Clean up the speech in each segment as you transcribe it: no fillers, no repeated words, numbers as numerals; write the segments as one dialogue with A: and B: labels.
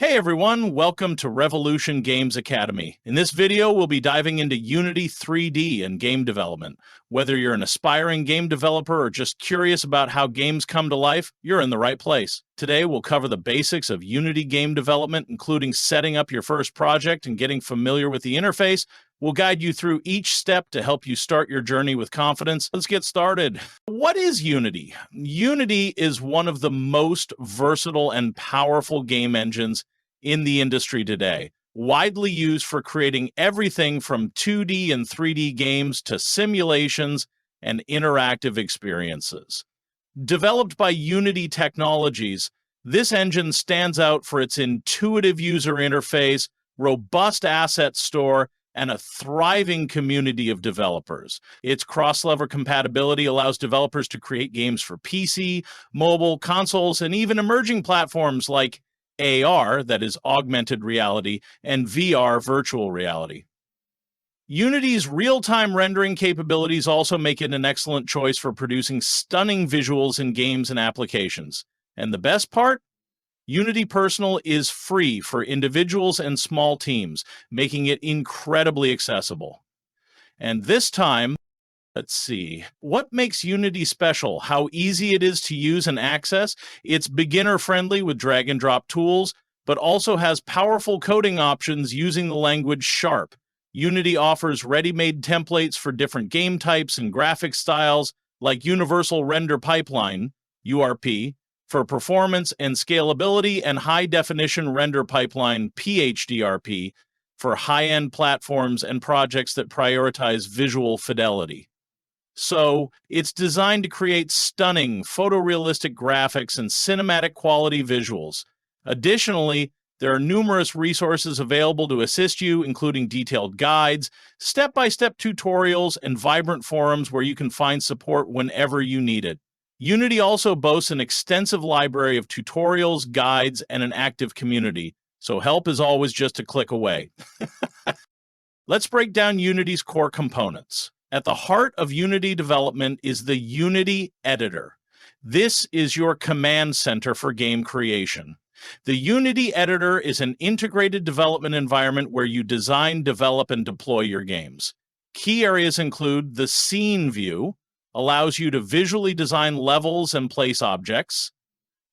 A: Hey everyone, welcome to Rev Games Academy. In this video, we'll be diving into Unity 3D and game development. Whether you're an aspiring game developer or just curious about how games come to life, you're in the right place. Today, we'll cover the basics of Unity game development, including setting up your first project and getting familiar with the interface. We'll guide you through each step to help you start your journey with confidence. Let's get started. What is Unity? Unity is one of the most versatile and powerful game engines in the industry today, widely used for creating everything from 2D and 3D games to simulations and interactive experiences. Developed by Unity Technologies, this engine stands out for its intuitive user interface, robust asset store, and a thriving community of developers. Its cross-level compatibility allows developers to create games for PC, mobile, consoles, and even emerging platforms like AR, that is augmented reality, and VR, virtual reality. Unity's real-time rendering capabilities also make it an excellent choice for producing stunning visuals in games and applications. And the best part? Unity Personal is free for individuals and small teams, making it incredibly accessible. And this time, let's see, what makes Unity special? How easy it is to use and access? It's beginner-friendly with drag-and-drop tools, but also has powerful coding options using the language Sharp. Unity offers ready-made templates for different game types and graphic styles, like Universal Render Pipeline, URP, for performance and scalability, and High-Definition Render Pipeline, PHDRP, for high-end platforms and projects that prioritize visual fidelity. So, it's designed to create stunning, photorealistic graphics and cinematic quality visuals. Additionally, there are numerous resources available to assist you, including detailed guides, step-by-step tutorials, and vibrant forums where you can find support whenever you need it. Unity also boasts an extensive library of tutorials, guides, and an active community, so help is always just a click away. Let's break down Unity's core components. At the heart of Unity development is the Unity Editor. This is your command center for game creation. The Unity Editor is an integrated development environment where you design, develop, and deploy your games. Key areas include the Scene view, allows you to visually design levels and place objects.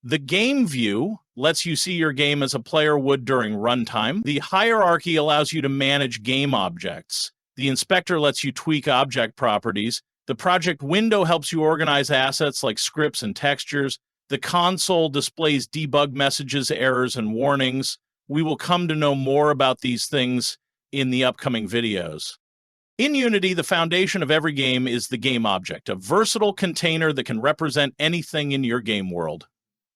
A: The Game view lets you see your game as a player would during runtime. The Hierarchy allows you to manage game objects. The Inspector lets you tweak object properties. The Project Window helps you organize assets like scripts and textures. The Console displays debug messages, errors, and warnings. We will come to know more about these things in the upcoming videos. In Unity, the foundation of every game is the game object, a versatile container that can represent anything in your game world.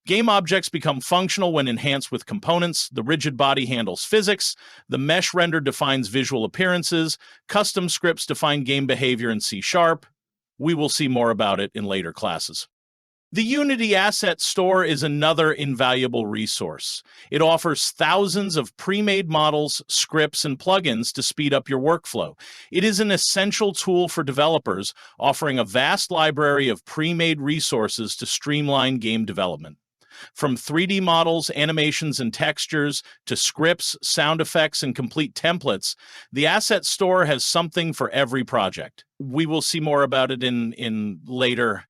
A: Game objects become functional when enhanced with components. The rigid body handles physics. The mesh render defines visual appearances. Custom scripts define game behavior in C#. We will see more about it in later classes. The Unity Asset Store is another invaluable resource. It offers thousands of pre-made models, scripts, and plugins to speed up your workflow. It is an essential tool for developers, offering a vast library of pre-made resources to streamline game development. From 3D models, animations, and textures, to scripts, sound effects, and complete templates, the Asset Store has something for every project. We will see more about it in later.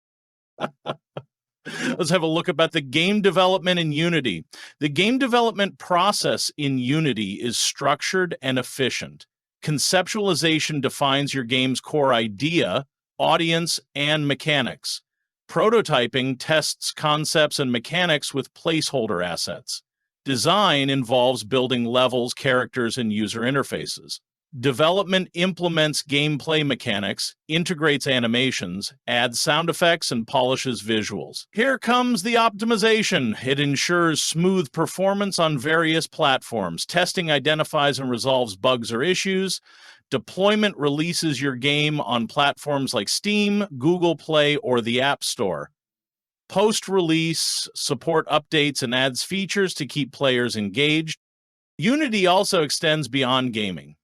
A: Let's have a look about the game development in Unity. The game development process in Unity is structured and efficient. Conceptualization defines your game's core idea, audience, and mechanics. Prototyping tests concepts and mechanics with placeholder assets. Design involves building levels, characters, and user interfaces. Development implements gameplay mechanics, integrates animations, adds sound effects, and polishes visuals. Here comes the optimization. It ensures smooth performance on various platforms. Testing identifies and resolves bugs or issues. Deployment releases your game on platforms like Steam, Google Play, or the App Store. Post-release support updates and adds features to keep players engaged. Unity also extends beyond gaming.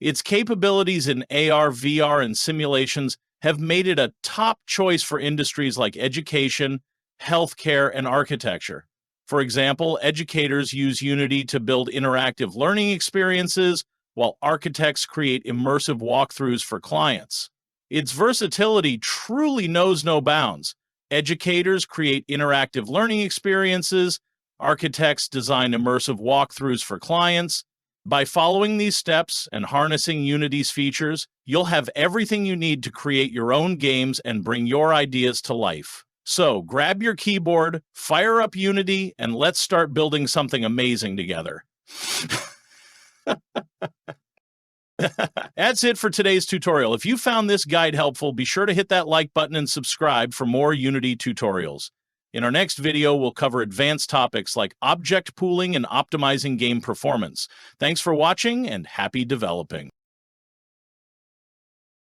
A: Its capabilities in AR, VR, and simulations have made it a top choice for industries like education, healthcare, and architecture. For example, educators use Unity to build interactive learning experiences, while architects create immersive walkthroughs for clients. Its versatility truly knows no bounds. Educators create interactive learning experiences, architects design immersive walkthroughs for clients. By following these steps and harnessing Unity's features, you'll have everything you need to create your own games and bring your ideas to life. So grab your keyboard, fire up Unity, and let's start building something amazing together. That's it for today's tutorial. If you found this guide helpful, be sure to hit that like button and subscribe for more Unity tutorials. In our next video, we'll cover advanced topics like object pooling and optimizing game performance. Thanks for watching and happy developing.